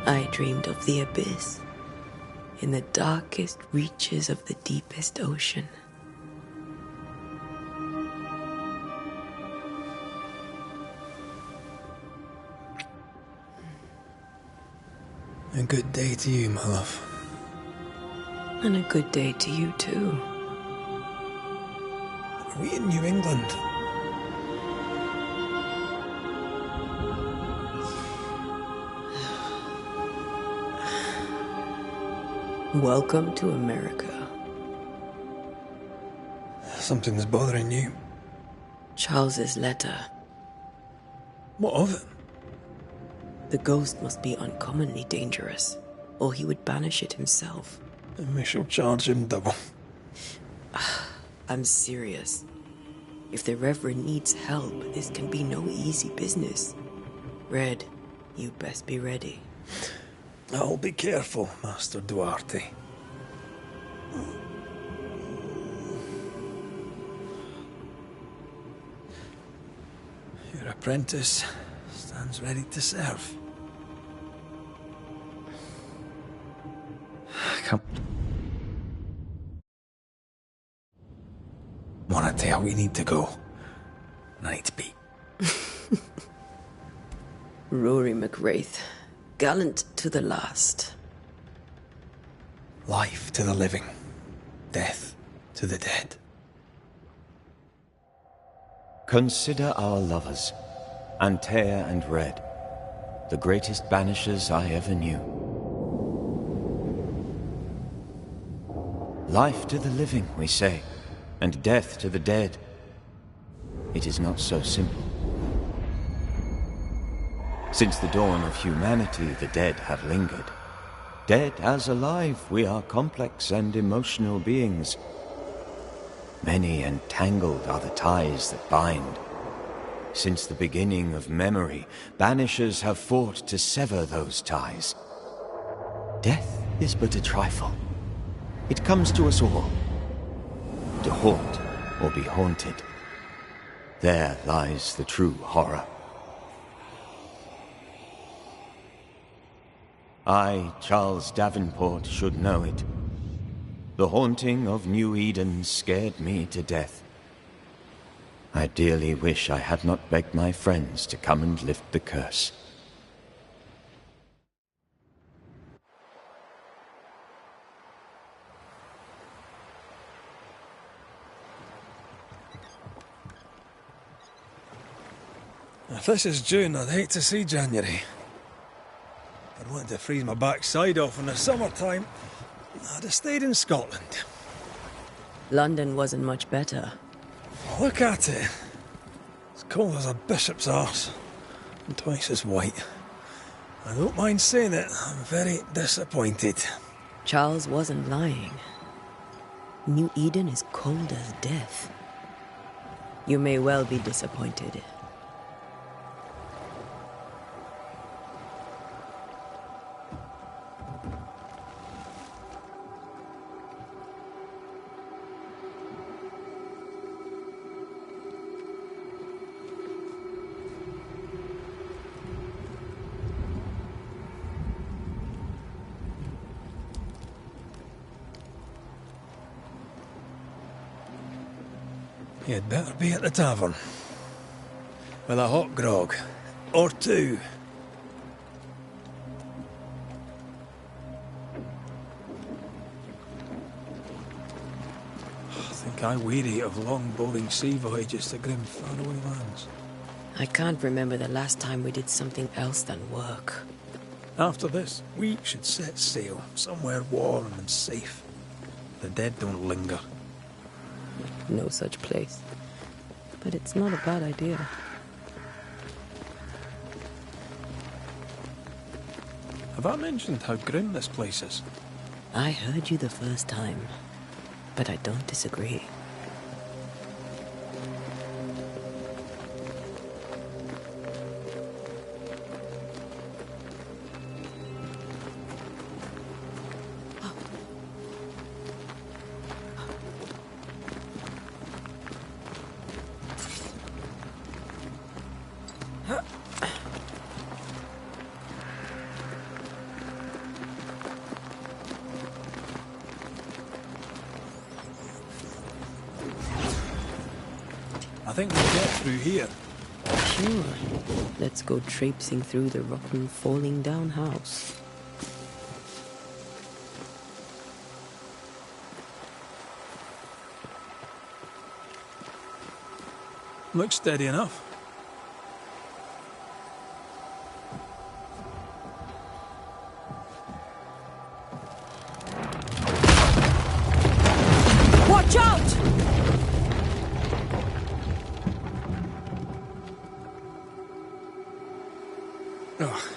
I dreamed of the abyss, in the darkest reaches of the deepest ocean. A good day to you, my love. And a good day to you, too. Are we in New England? Welcome to America. Something's bothering you. Charles's letter. What of it? The ghost must be uncommonly dangerous, or he would banish it himself. And we shall charge him double. I'm serious. If the Reverend needs help, this can be no easy business. Red, you best be ready. I'll be careful, Master Duarte. Your apprentice stands ready to serve. Come. Monatel, we need to go. I need to be. Rory McWraith, gallant to the last. Life to the living, death to the dead. Consider our lovers, Antea and Red, the greatest banishers I ever knew. Life to the living, we say, and death to the dead. It is not so simple. Since the dawn of humanity, the dead have lingered. Dead as alive, we are complex and emotional beings. Many and tangled are the ties that bind. Since the beginning of memory, banishers have fought to sever those ties. Death is but a trifle. It comes to us all. To haunt or be haunted. There lies the true horror. I, Charles Davenport, should know it. The haunting of New Eden scared me to death. I dearly wish I had not begged my friends to come and lift the curse. If this is June, I'd hate to see January. I'd wanted to freeze my backside off in the summertime. I'd have stayed in Scotland. London wasn't much better. Look at it. It's cold as a bishop's arse. And twice as white. I don't mind saying it, I'm very disappointed. Charles wasn't lying. New Eden is cold as death. You may well be disappointed. You'd better be at the tavern. With a hot grog. Or two. I think I weary of long bowling sea voyages to grim faraway lands. I can't remember the last time we did something else than work. After this, we should set sail somewhere warm and safe. The dead don't linger. No such place. But it's not a bad idea. Have I mentioned how grim this place is? I heard you the first time, but I don't disagree. I think we'll get through here. Sure. Let's go traipsing through the rotten, falling down house. Looks steady enough. Watch out! Oh.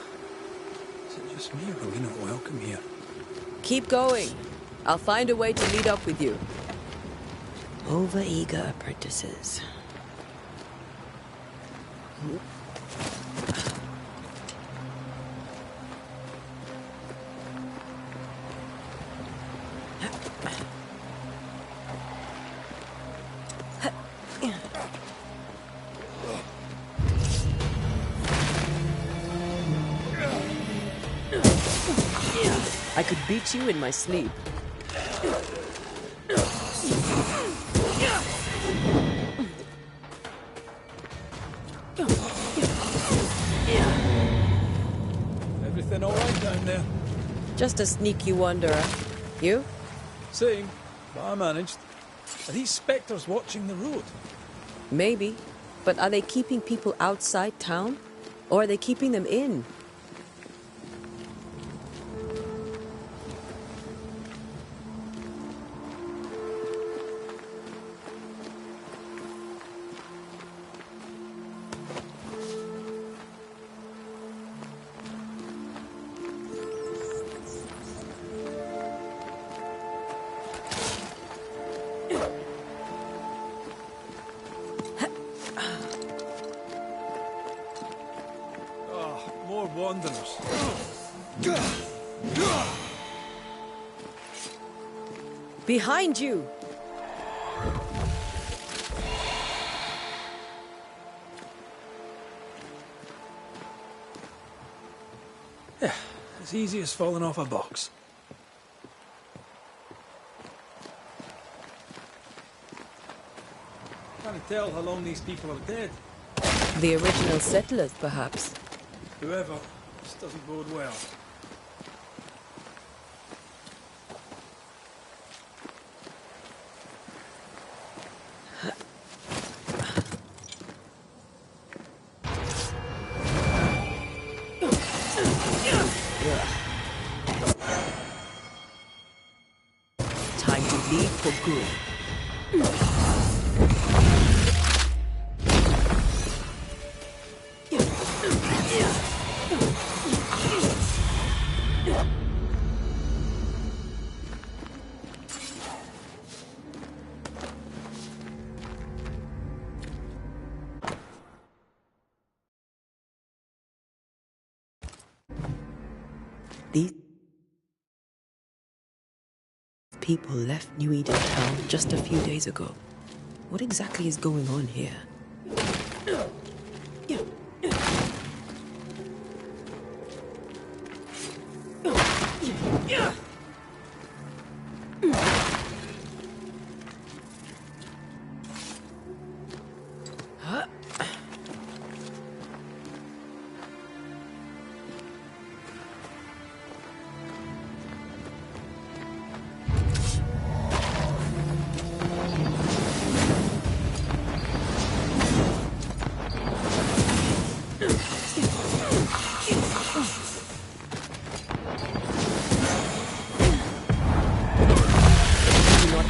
Is it just me, or are we not welcome here? Keep going. I'll find a way to meet up with you. Over-eager apprentices. I could beat you in my sleep. Everything all right down there? Just a sneaky wanderer. You? Same, but I managed. Are these spectres watching the road? Maybe. But are they keeping people outside town? Or are they keeping them in? More wanderers. Behind you! Yeah, as easy as falling off a box. Can't tell how long these people are dead. The original settlers, perhaps. Whoever, this doesn't bode well. Time to leave for good. These people left New Eden town just a few days ago. What exactly is going on here?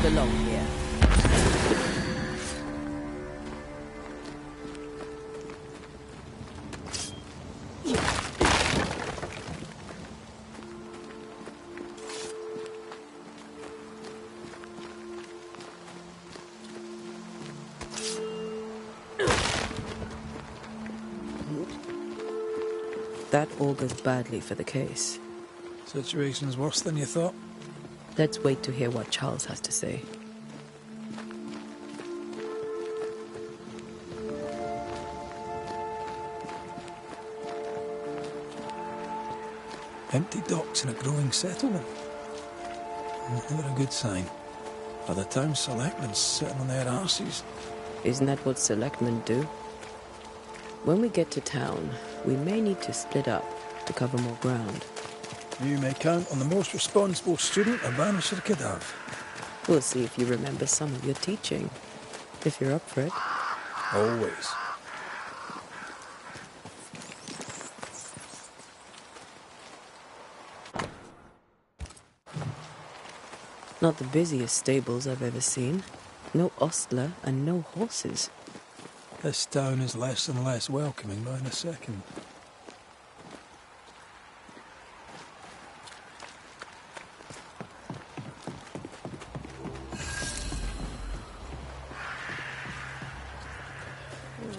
Belong here. That augurs badly for the case. Situation's worse than you thought. Let's wait to hear what Charles has to say. Empty docks in a growing settlement. Never a good sign. By the town selectmen's sitting on their arses. Isn't that what selectmen do? When we get to town, we may need to split up to cover more ground. You may count on the most responsible student a Banisher could have. We'll see if you remember some of your teaching, if you're up for it. Always. Not the busiest stables I've ever seen. No ostler and no horses. This town is less and less welcoming by the second.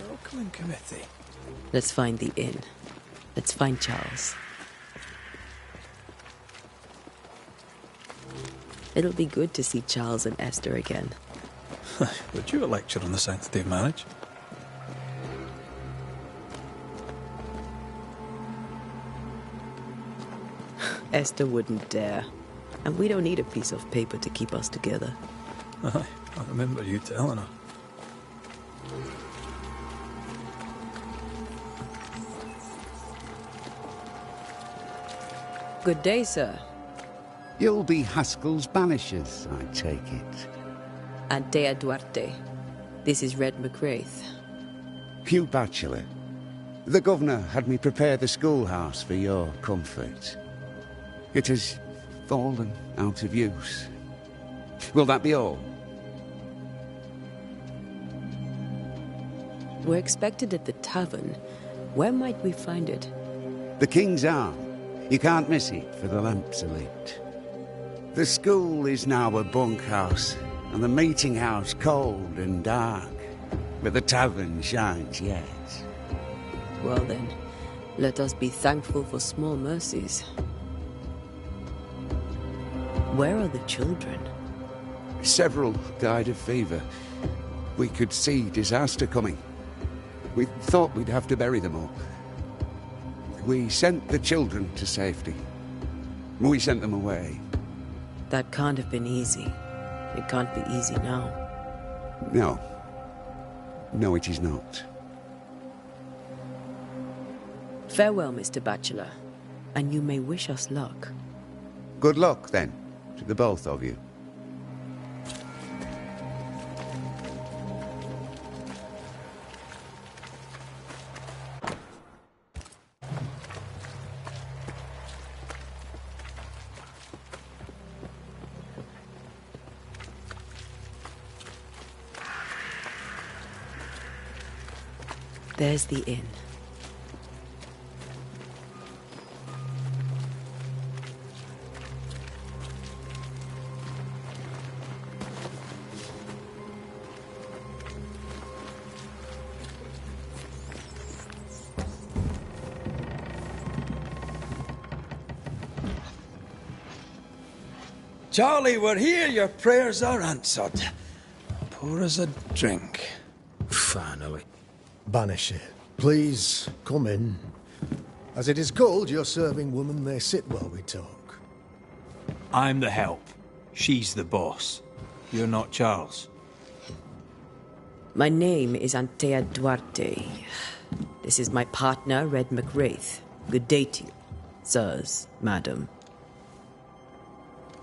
Welcoming committee. Let's find the inn. Let's find Charles. It'll be good to see Charles and Esther again. Would you a lecture on the sanctity of marriage? Esther wouldn't dare. And we don't need a piece of paper to keep us together. Aye, I remember you telling her. Good day, sir. You'll be Haskell's Banishers, I take it. Antea Duarte. This is Red McWraith. Hugh Bachelor. The governor had me prepare the schoolhouse for your comfort. It has fallen out of use. Will that be all? We're expected at the tavern. Where might we find it? The King's Arm. You can't miss it, for the lamps are lit. The school is now a bunkhouse, and the meeting house cold and dark, but the tavern shines yet. Well then, let us be thankful for small mercies. Where are the children? Several died of fever. We could see disaster coming. We thought we'd have to bury them all. We sent the children to safety. We sent them away. That can't have been easy. It can't be easy now. No. No, it is not. Farewell, Mr. Bachelor. And you may wish us luck. Good luck, then, to the both of you. There's the inn. Charlie, we're here. Your prayers are answered. Pour us a drink. Finally. Banisher, please come in. As it is called, your serving woman may sit while we talk. I'm the help. She's the boss. You're not Charles. My name is Antea Duarte. This is my partner, Red McWraith. Good day to you, sirs, madam.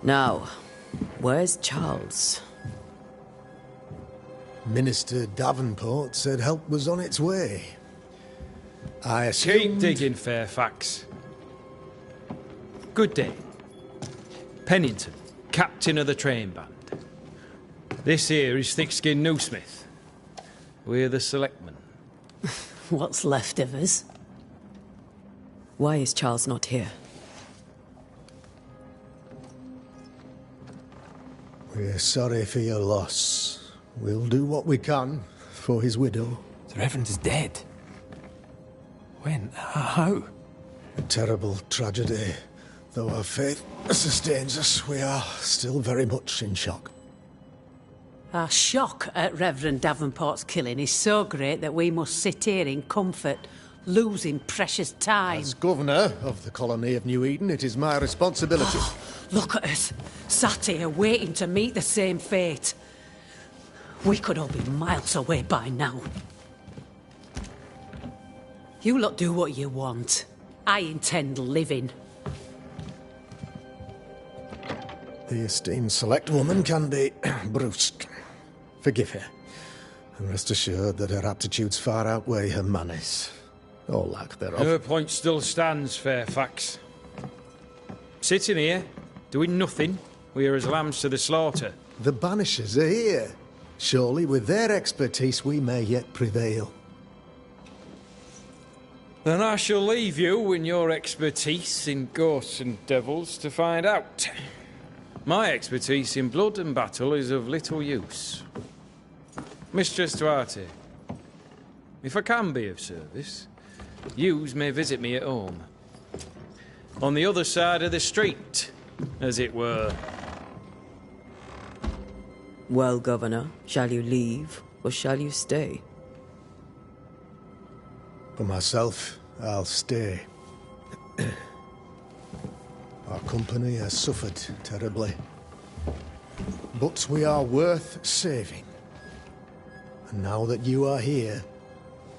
Now, where's Charles? Minister Davenport said help was on its way. I assumed... Keep digging, Fairfax. Good day. Pennington, captain of the train band. This here is Thickskin Newsmith. We're the selectmen. What's left of us? Why is Charles not here? We're sorry for your loss. We'll do what we can for his widow. The Reverend is dead. When? How? A terrible tragedy. Though our faith sustains us, we are still very much in shock. Our shock at Reverend Davenport's killing is so great that we must sit here in comfort, losing precious time. As governor of the colony of New Eden, it is my responsibility... Look at us, sat here waiting to meet the same fate. We could all be miles away by now. You lot do what you want. I intend living. The esteemed select woman can be brusque. Forgive her, and rest assured that her aptitudes far outweigh her manners, or lack thereof. Her point still stands, Fairfax. Sitting here, doing nothing, we are as lambs to the slaughter. The Banishers are here. Surely, with their expertise, we may yet prevail. Then I shall leave you and your expertise in ghosts and devils to find out. My expertise in blood and battle is of little use. Mistress Duarte, if I can be of service, yous may visit me at home. On the other side of the street, as it were. Well, Governor, shall you leave or shall you stay? For myself, I'll stay. Our company has suffered terribly. But we are worth saving. And now that you are here,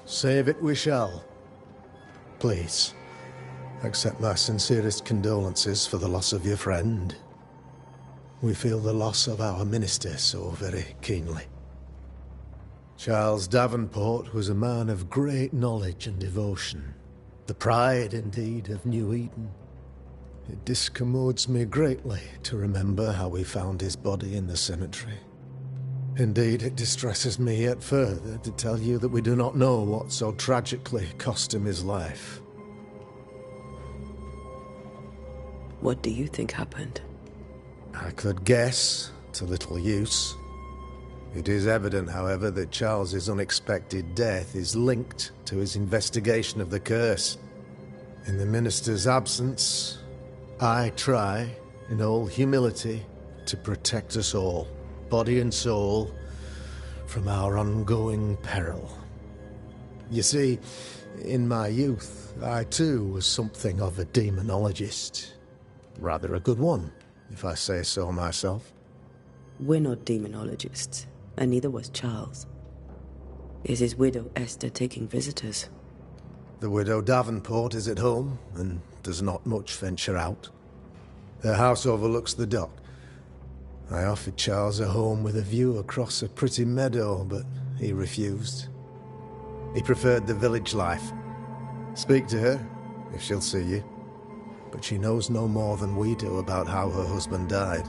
save it we shall. Please, accept my sincerest condolences for the loss of your friend. We feel the loss of our minister so very keenly. Charles Davenport was a man of great knowledge and devotion. The pride, indeed, of New Eden. It discommodes me greatly to remember how we found his body in the cemetery. Indeed, it distresses me yet further to tell you that we do not know what so tragically cost him his life. What do you think happened? I could guess, to little use. It is evident, however, that Charles's unexpected death is linked to his investigation of the curse. In the minister's absence, I try, in all humility, to protect us all, body and soul, from our ongoing peril. You see, in my youth, I too was something of a demonologist. Rather a good one, if I say so myself. We're not demonologists, and neither was Charles. Is his widow Esther taking visitors? The widow Davenport is at home, and does not much venture out. Their house overlooks the dock. I offered Charles a home with a view across a pretty meadow, but he refused. He preferred the village life. Speak to her, if she'll see you. But she knows no more than we do about how her husband died.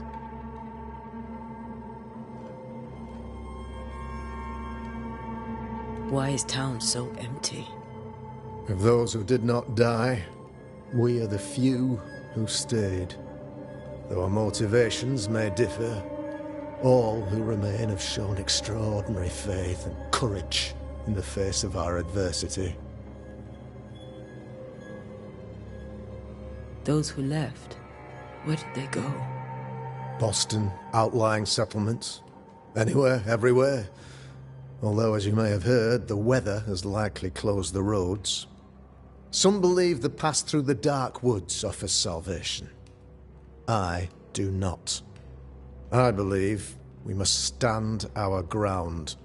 Why is town so empty? Of those who did not die, we are the few who stayed. Though our motivations may differ, all who remain have shown extraordinary faith and courage in the face of our adversity. Those who left, where did they go? Boston, outlying settlements. Anywhere, everywhere. Although, as you may have heard, the weather has likely closed the roads. Some believe the path through the dark woods offers salvation. I do not. I believe we must stand our ground.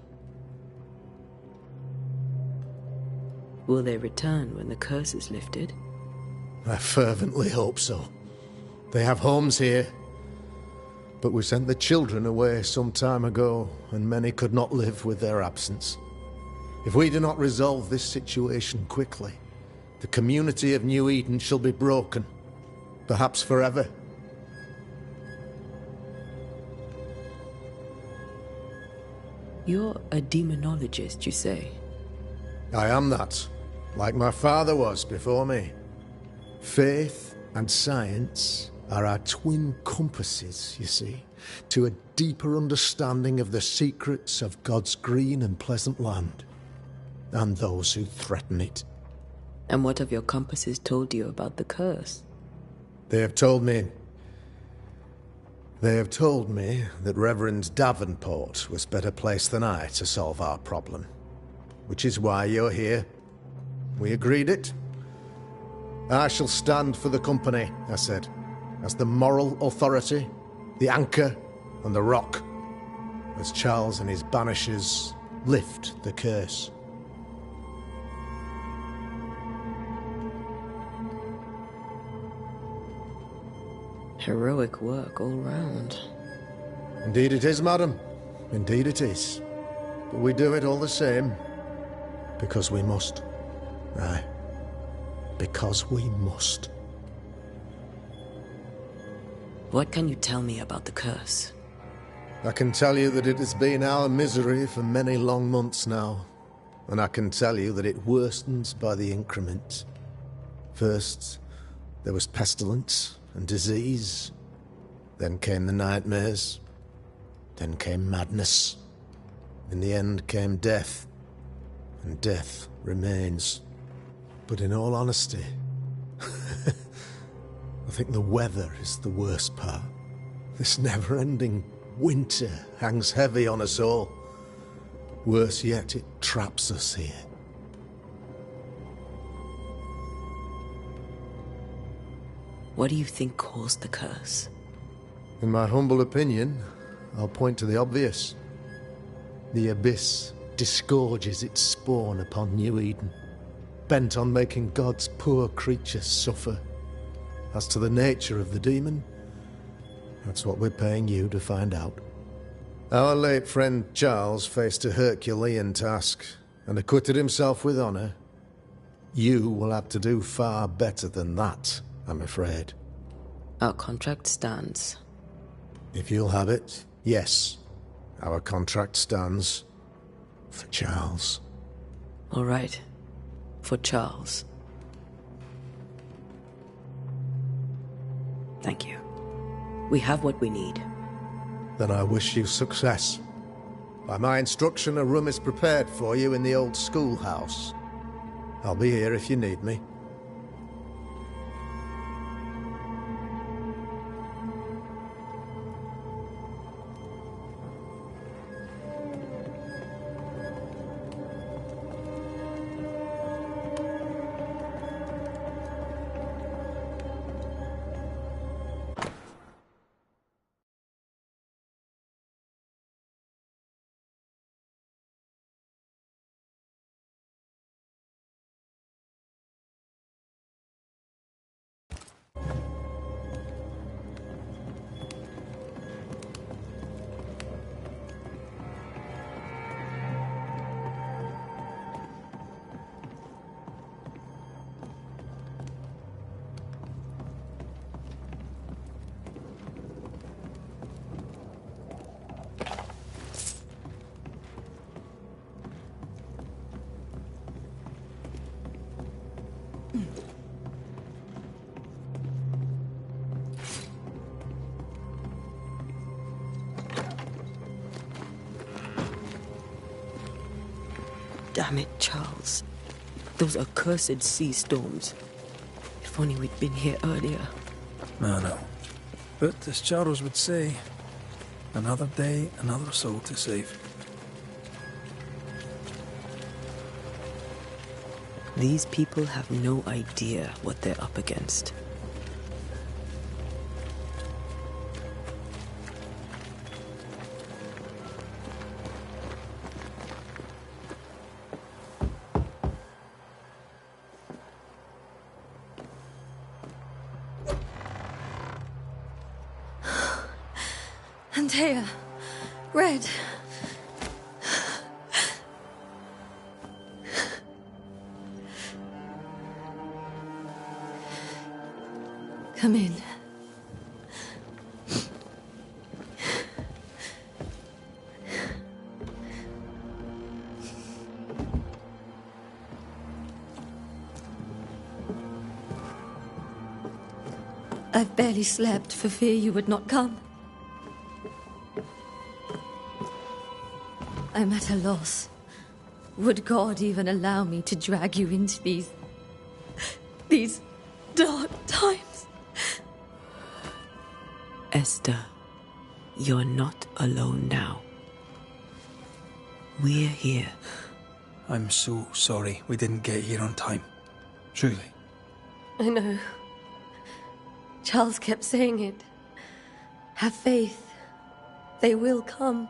Will they return when the curse is lifted? I fervently hope so. They have homes here. But we sent the children away some time ago, and many could not live with their absence. If we do not resolve this situation quickly, the community of New Eden shall be broken, perhaps forever. You're a demonologist, you say? I am that, like my father was before me. Faith and science are our twin compasses, you see, to a deeper understanding of the secrets of God's green and pleasant land, and those who threaten it. And what have your compasses told you about the curse? They have told me that Reverend Davenport was better placed than I to solve our problem. Which is why you're here. We agreed it. I shall stand for the company, I said, as the moral authority, the anchor, and the rock. as Charles and his Banishers lift the curse. Heroic work all round. Indeed it is, madam. Indeed it is. But we do it all the same. Because we must. Aye. Because we must. What can you tell me about the curse? I can tell you that it has been our misery for many long months now. And I can tell you that it worstens by the increment. First, there was pestilence and disease. Then came the nightmares. Then came madness. In the end came death. And death remains. But in all honesty, I think the weather is the worst part. This never-ending winter hangs heavy on us all. Worse yet, it traps us here. What do you think caused the curse? In my humble opinion, I'll point to the obvious. The Abyss disgorges its spawn upon New Eden, bent on making God's poor creatures suffer. As to the nature of the demon, that's what we're paying you to find out. Our late friend Charles faced a Herculean task and acquitted himself with honor. You will have to do far better than that, I'm afraid. Our contract stands. If you'll have it, yes. Our contract stands. For Charles. All right. For Charles. Thank you. We have what we need. Then I wish you success. By my instruction, a room is prepared for you in the old schoolhouse. I'll be here if you need me. Damn it, Charles. Those accursed sea storms. If only we'd been here earlier. No. But as Charles would say, another day, another soul to save. These people have no idea what they're up against. Antea, Red. Come in. I've barely slept for fear you would not come. I'm at a loss. Would God even allow me to drag you into these dark times? Esther, you're not alone now. We're here. I'm so sorry we didn't get here on time. Truly. I know. Charles kept saying it. Have faith. They will come.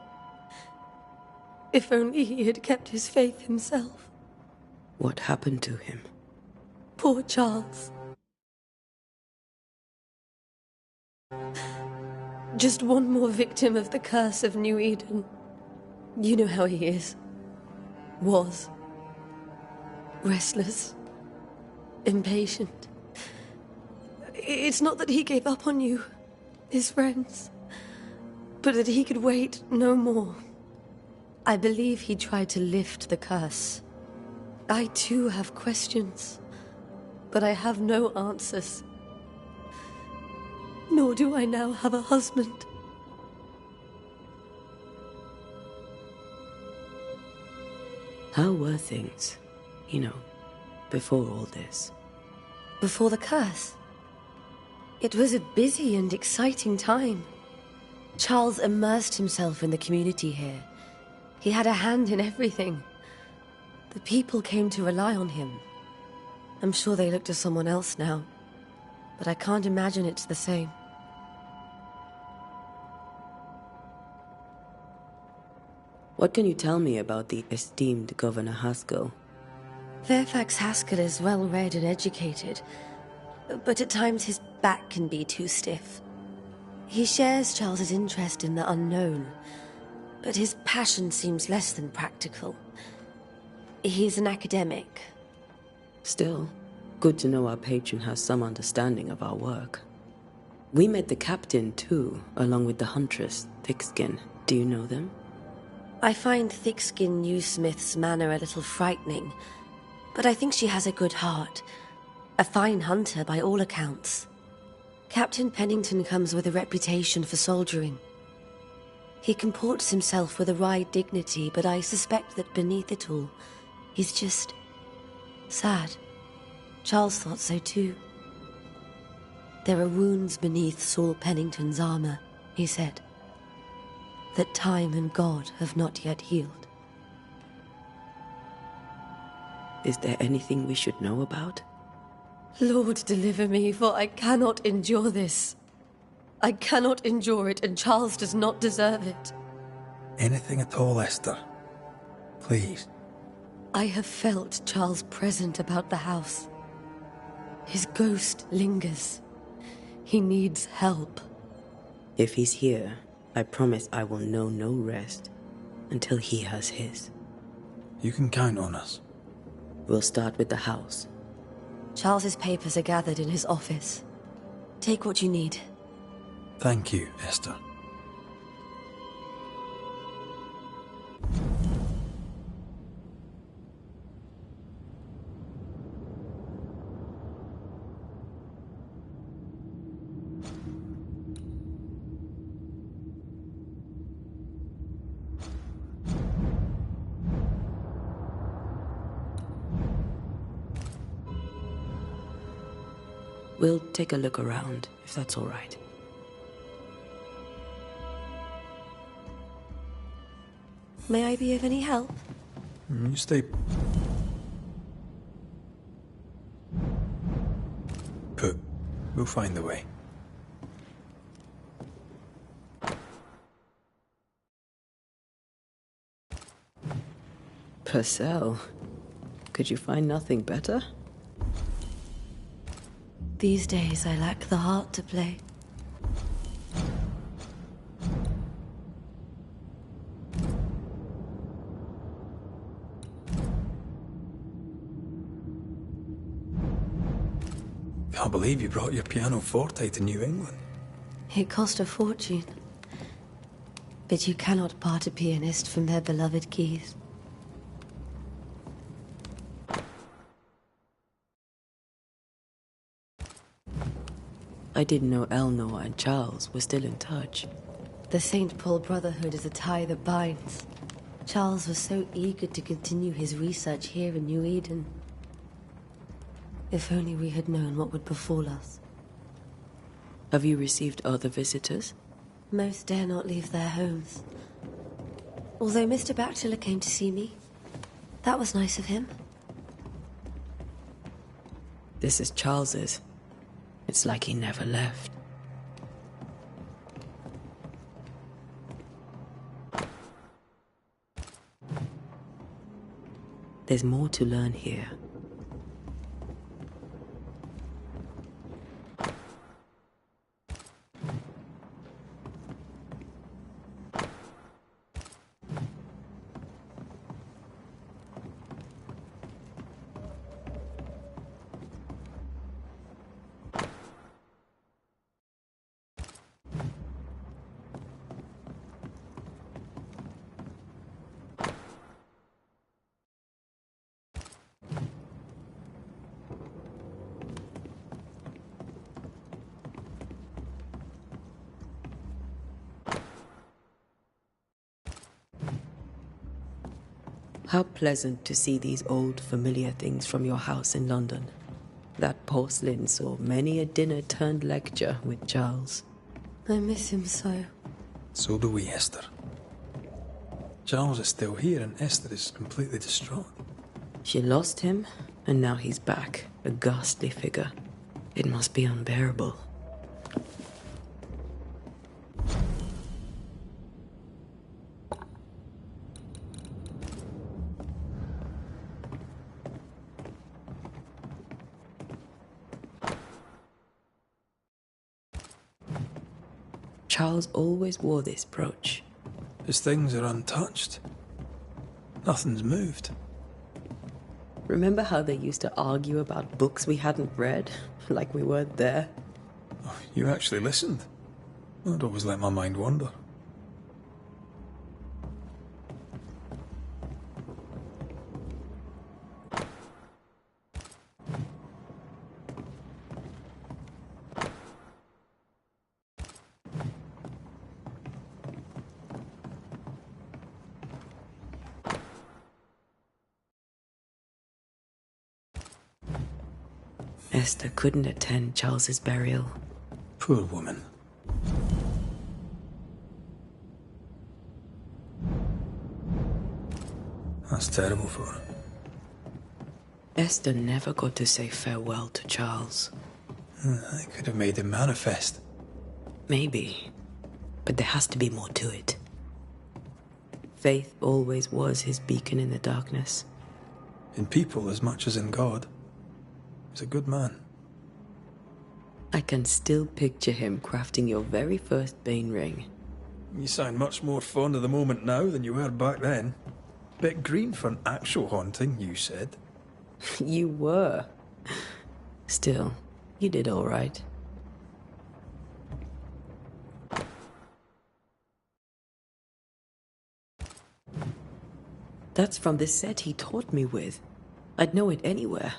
If only he had kept his faith himself. What happened to him? Poor Charles. Just one more victim of the curse of New Eden. You know how he is. Was. Restless. Impatient. It's not that he gave up on you, his friends, but that he could wait no more. I believe he tried to lift the curse. I too have questions, but I have no answers. Nor do I now have a husband. How were things, before all this? Before the curse? It was a busy and exciting time. Charles immersed himself in the community here. He had a hand in everything. The people came to rely on him. I'm sure they look to someone else now, but I can't imagine it's the same. What can you tell me about the esteemed Governor Haskell? Fairfax Haskell is well-read and educated, but at times his back can be too stiff. He shares Charles's interest in the unknown, but his passion seems less than practical. He's an academic. Still, good to know our patron has some understanding of our work. We met the captain, too, along with the huntress, Thickskin. Do you know them? I find Thickskin Newsmith's manner a little frightening, but I think she has a good heart. A fine hunter by all accounts. Captain Pennington comes with a reputation for soldiering. He comports himself with a wry dignity, but I suspect that beneath it all, he's just sad. Charles thought so too. There are wounds beneath Saul Pennington's armor, he said, that time and God have not yet healed. Is there anything we should know about? Lord, deliver me, for I cannot endure this. I cannot endure it, and Charles does not deserve it. Anything at all, Esther. Please. I have felt Charles present about the house. His ghost lingers. He needs help. If he's here, I promise I will know no rest until he has his. You can count on us. We'll start with the house. Charles's papers are gathered in his office. Take what you need. Thank you, Esther. We'll take a look around, if that's all right. May I be of any help? You stay put. We'll find the way. Purcell, could you find nothing better? These days I lack the heart to play. Can't believe you brought your pianoforte to New England. It cost a fortune. But you cannot part a pianist from their beloved keys. I didn't know Eleanor and Charles were still in touch. The St. Paul Brotherhood is a tie that binds. Charles was so eager to continue his research here in New Eden. If only we had known what would befall us. Have you received other visitors? Most dare not leave their homes. Although Mr. Bachelor came to see me. That was nice of him. This is Charles's. It's like he never left. There's more to learn here. How pleasant to see these old familiar things from your house in London. That porcelain saw many a dinner-turned-lecture with Charles. I miss him so. So do we, Esther. Charles is still here and Esther is completely distraught. She lost him, and now he's back, a ghastly figure. It must be unbearable. Charles always wore this brooch. His things are untouched. Nothing's moved. Remember how they used to argue about books we hadn't read? Like we weren't there? Oh, you actually listened. I'd always let my mind wander. Esther couldn't attend Charles's burial. Poor woman. That's terrible for her. Esther never got to say farewell to Charles. I could have made him manifest. Maybe, but there has to be more to it. Faith always was his beacon in the darkness. In people as much as in God. He's a good man. I can still picture him crafting your very first Bane ring. You sound much more fond of the moment now than you were back then. Bit green for an actual haunting, you said. You were. Still, you did all right. That's from the set he taught me with. I'd know it anywhere.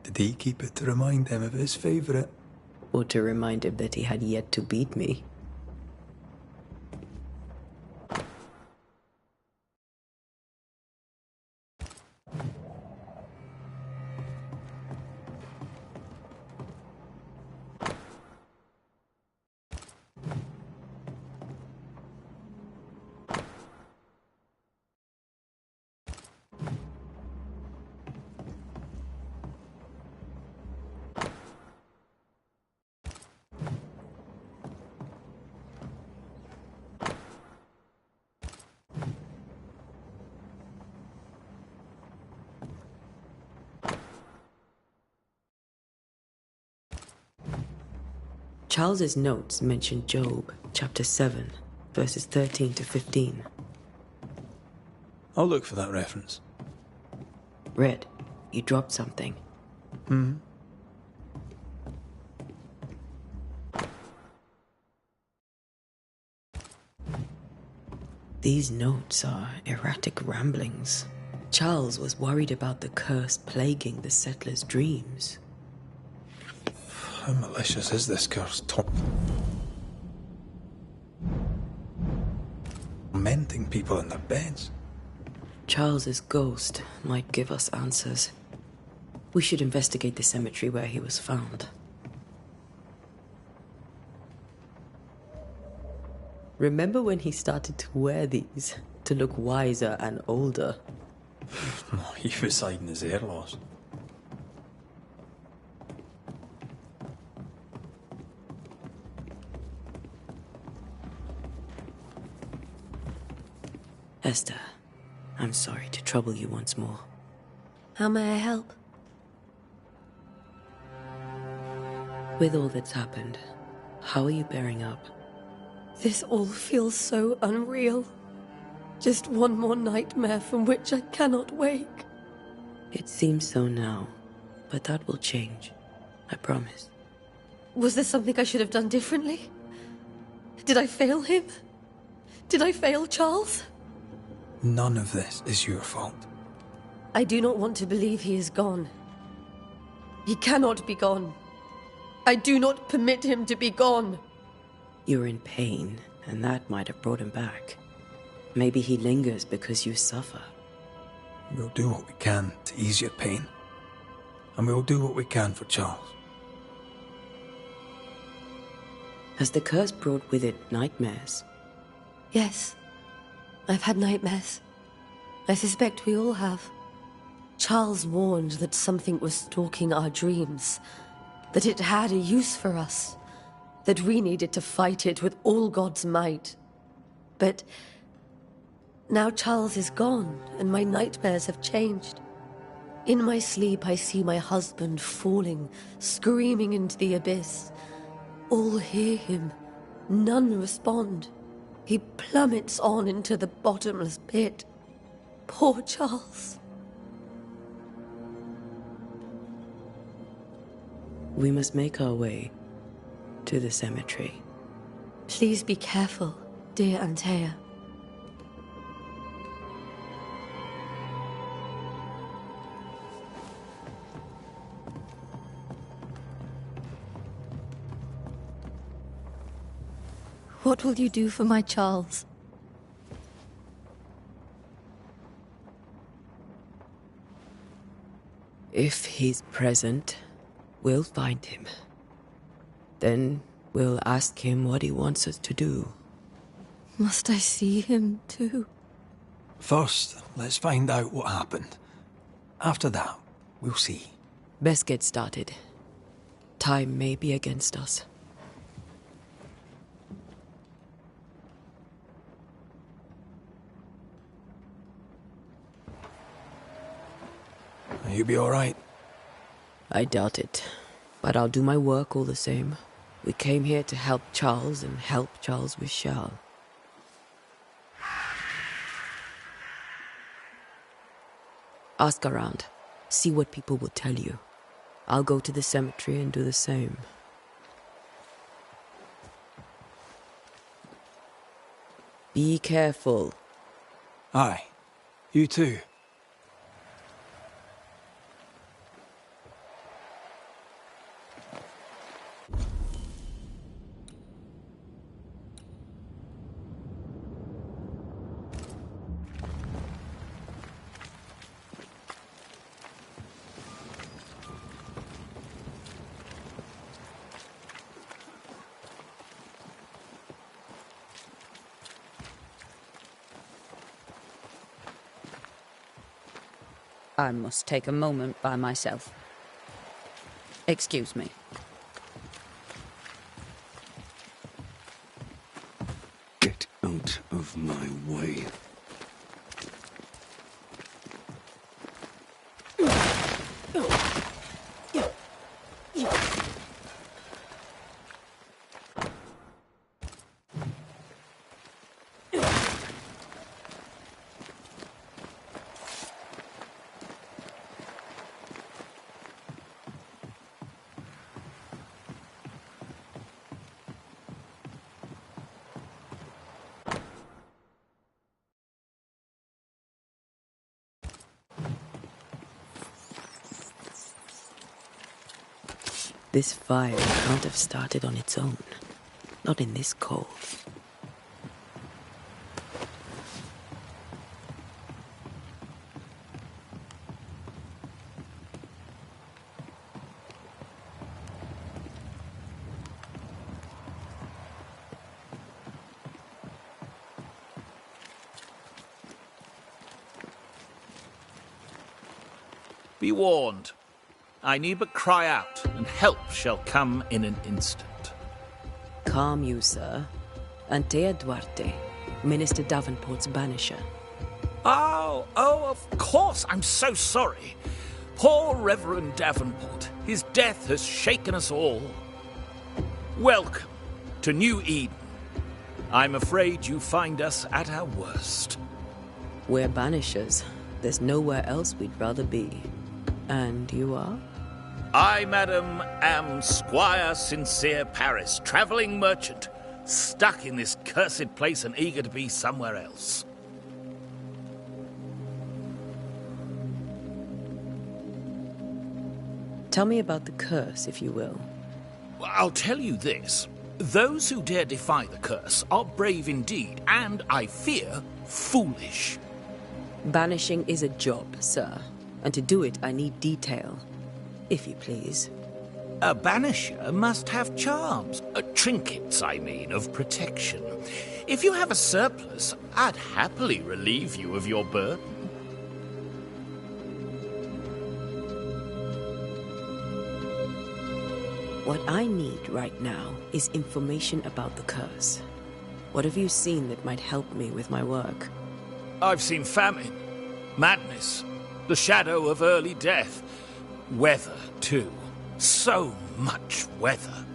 Did he keep it to remind him of his favourite? Or to remind him that he had yet to beat me. Charles's notes mention Job, chapter 7, verses 13 to 15. I'll look for that reference. Red, you dropped something. These notes are erratic ramblings. Charles was worried about the curse plaguing the settlers' dreams. How malicious is this curse, tormenting people in their beds? Charles's ghost might give us answers. We should investigate the cemetery where he was found. Remember when he started to wear these to look wiser and older? He was hiding his hair loss. Esther, I'm sorry to trouble you once more. How may I help? With all that's happened, how are you bearing up? This all feels so unreal. Just one more nightmare from which I cannot wake. It seems so now, but that will change. I promise. Was there something I should have done differently? Did I fail him? Did I fail Charles? None of this is your fault. I do not want to believe he is gone. He cannot be gone. I do not permit him to be gone. You're in pain, and that might have brought him back. Maybe he lingers because you suffer. We'll do what we can to ease your pain. And we'll do what we can for Charles. Has the curse brought with it nightmares? Yes. I've had nightmares. I suspect we all have. Charles warned that something was stalking our dreams. That it had a use for us. That we needed to fight it with all God's might. But now Charles is gone, and my nightmares have changed. In my sleep, I see my husband falling, screaming into the abyss. All hear him. None respond. He plummets on into the bottomless pit. Poor Charles. We must make our way to the cemetery. Please be careful, dear Antea. What will you do for my Charles? If he's present, we'll find him. Then we'll ask him what he wants us to do. Must I see him too? First, let's find out what happened. After that, we'll see. Best get started. Time may be against us. You be all right? I doubt it, but I'll do my work all the same. We came here to help Charles, and help Charles we shall. Ask around. See what people will tell you. I'll go to the cemetery and do the same. Be careful. Aye. You too. I must take a moment by myself. Excuse me. Get out of my way. This fire can't have started on its own. Not in this cold. Be warned. I need but cry out, and help shall come in an instant. Calm you, sir. Antea Duarte, Minister Davenport's banisher. Oh, of course. I'm so sorry. Poor Reverend Davenport. His death has shaken us all. Welcome to New Eden. I'm afraid you find us at our worst. We're Banishers. There's nowhere else we'd rather be. And you are? I, madam, am Squire Sincere Paris, travelling merchant, stuck in this cursed place and eager to be somewhere else. Tell me about the curse, if you will. I'll tell you this. Those who dare defy the curse are brave indeed, and, I fear, foolish. Banishing is a job, sir. And to do it, I need detail. If you please. A banisher must have charms. Trinkets, I mean, of protection. If you have a surplus, I'd happily relieve you of your burden. What I need right now is information about the curse. What have you seen that might help me with my work? I've seen famine, madness, the shadow of early death. Weather, too. So much weather.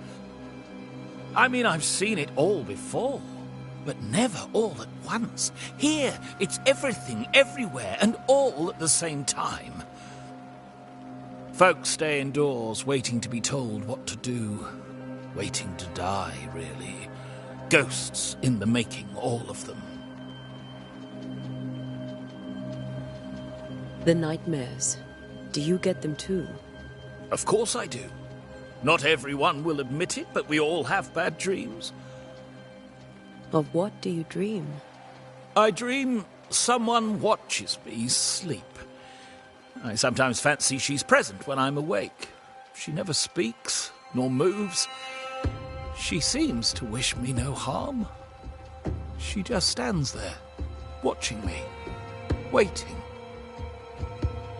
I mean, I've seen it all before, but never all at once. Here, it's everything, everywhere, and all at the same time. Folks stay indoors, waiting to be told what to do. Waiting to die, really. Ghosts in the making, all of them. The nightmares. Do you get them too? Of course I do. Not everyone will admit it, but we all have bad dreams. Of what do you dream? I dream someone watches me sleep. I sometimes fancy she's present when I'm awake. She never speaks, nor moves. She seems to wish me no harm. She just stands there, watching me, waiting,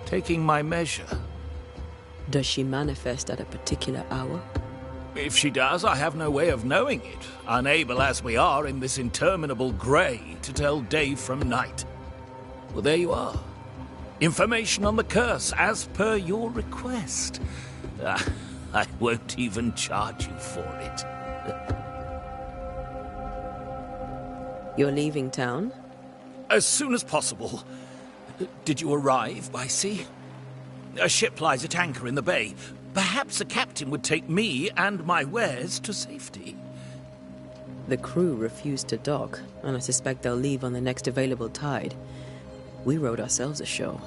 taking my measure. Does she manifest at a particular hour? If she does, I have no way of knowing it, unable as we are in this interminable grey to tell day from night. Well, there you are. Information on the curse, as per your request. I won't even charge you for it. You're leaving town? As soon as possible. Did you arrive by sea? A ship lies at anchor in the bay. Perhaps the captain would take me and my wares to safety. The crew refused to dock, and I suspect they'll leave on the next available tide. We rowed ourselves ashore.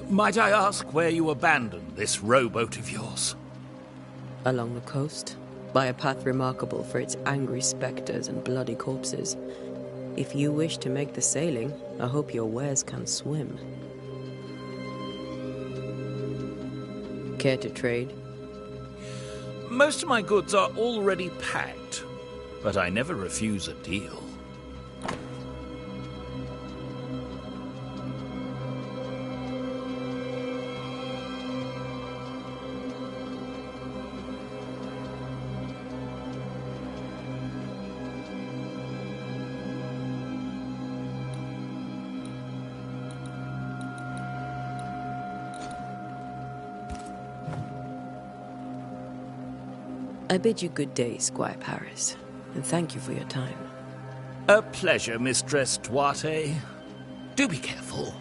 Might I ask where you abandoned this rowboat of yours? Along the coast, by a path remarkable for its angry specters and bloody corpses. If you wish to make the sailing, I hope your wares can swim. Care to trade? Most of my goods are already packed, but I never refuse a deal. I bid you good day, Squire Paris, and thank you for your time. A pleasure, Mistress Duarte. Do be careful.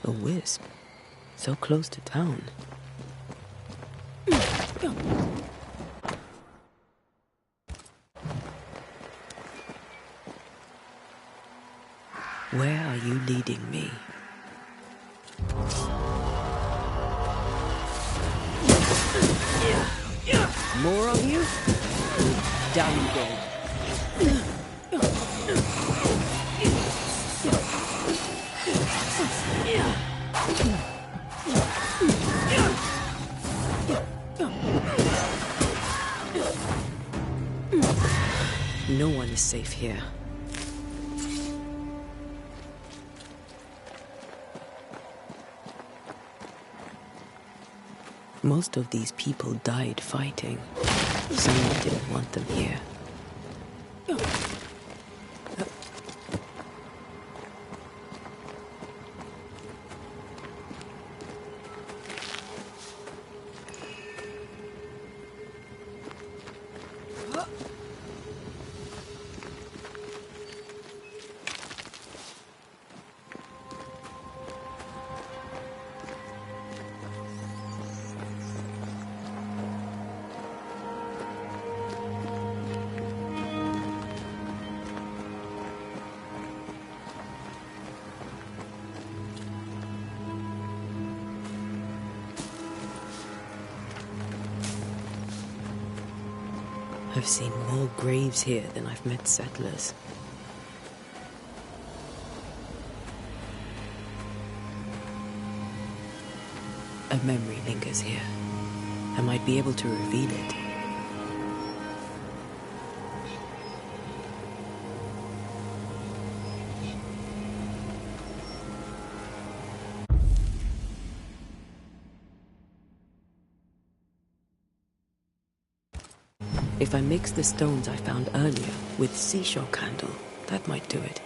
A wisp. So close to town. Where are you leading me? More of you? Damn good. No one is safe here. Most of these people died fighting. Someone didn't want them here. I've seen more graves here than I've met settlers. A memory lingers here. I might be able to reveal it. If I mix the stones I found earlier with seashore candle, that might do it.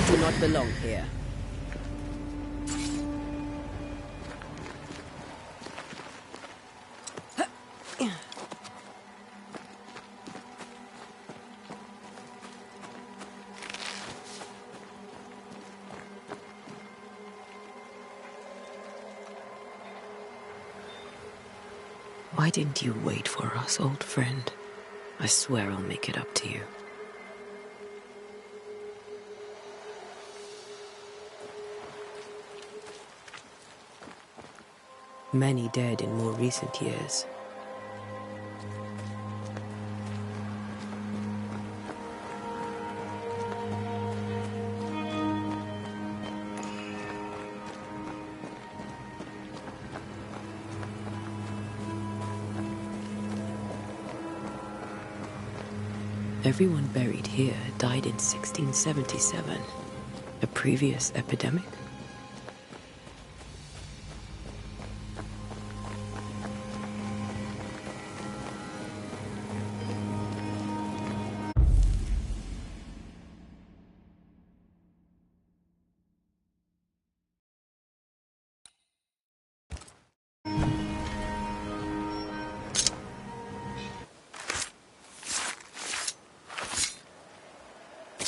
Do not belong here. Why didn't you wait for us, old friend? I swear I'll make it up to you. Many dead in more recent years. Everyone buried here died in 1677. A previous epidemic?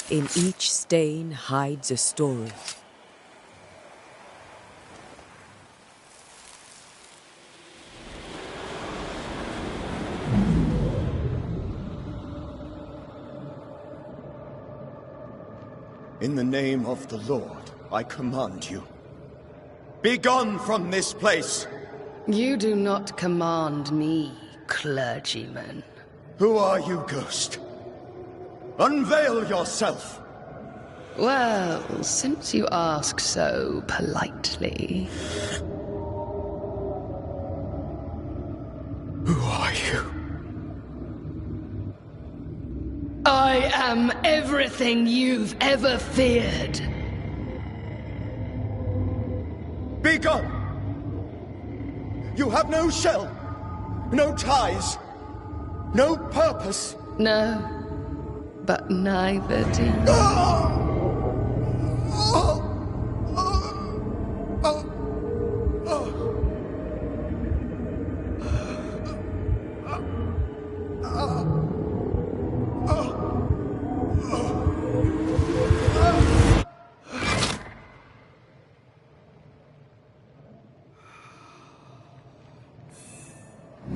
In each stain hides a story. In the name of the Lord, I command you. Be gone from this place! You do not command me, clergyman. Who are you, ghost? Unveil yourself! Well, since you ask so politely... Who are you? I am everything you've ever feared. Be gone! You have no shell, no ties, no purpose. No, but neither do you.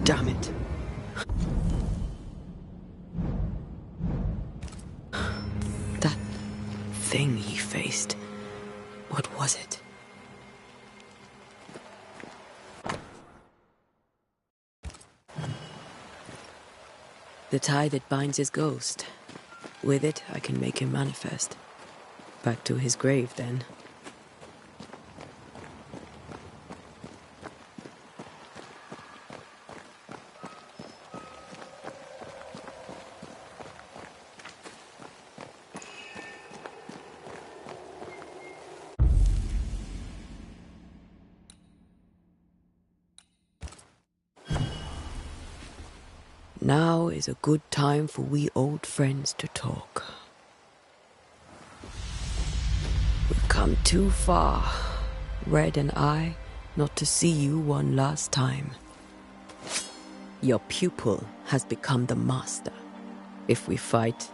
Damn it. That thing he faced, what was it? The tie that binds his ghost. With it, I can make him manifest. Back to his grave, then. Now is a good time for we old friends to talk. We've come too far, Red and I, not to see you one last time. Your pupil has become the master. If we fight,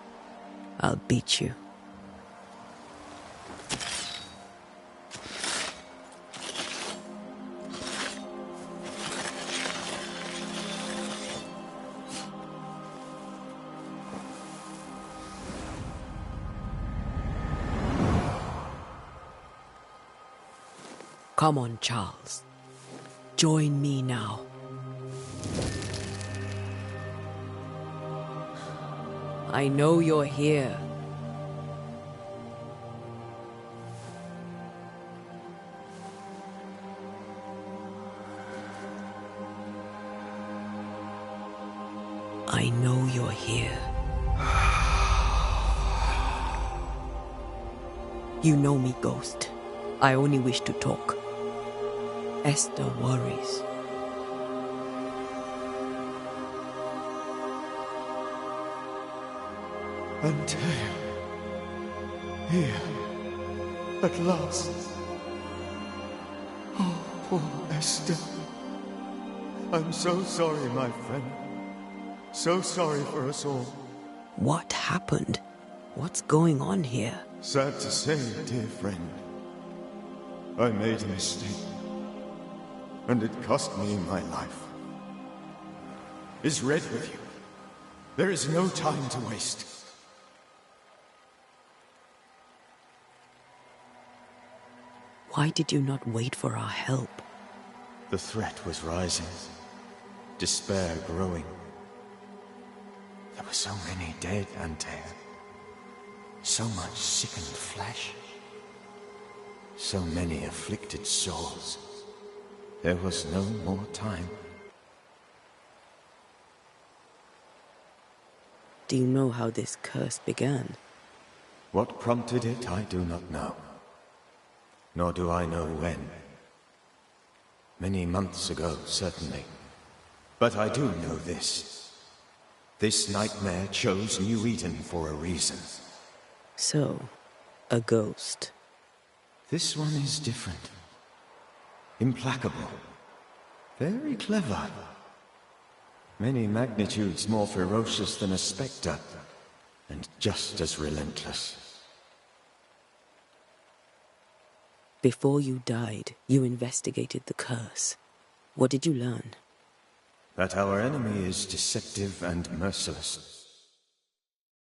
I'll beat you. Come on, Charles. Join me now. I know you're here. I know you're here. You know me, Ghost. I only wish to talk. Esther worries. Antea. Here. At last. Oh, poor Esther. I'm so sorry, my friend. So sorry for us all. What happened? What's going on here? Sad to say, dear friend. I made a mistake. And it cost me my life. Is Red with you? There is no time to waste. Why did you not wait for our help? The threat was rising. Despair growing. There were so many dead, Antea. So much sickened flesh. So many afflicted souls. There was no more time. Do you know how this curse began? What prompted it, I do not know. Nor do I know when. Many months ago, certainly. But I do know this. This nightmare chose New Eden for a reason. So, a ghost. This one is different. Implacable. Very clever. Many magnitudes more ferocious than a spectre, and just as relentless. Before you died, you investigated the curse. What did you learn? That our enemy is deceptive and merciless.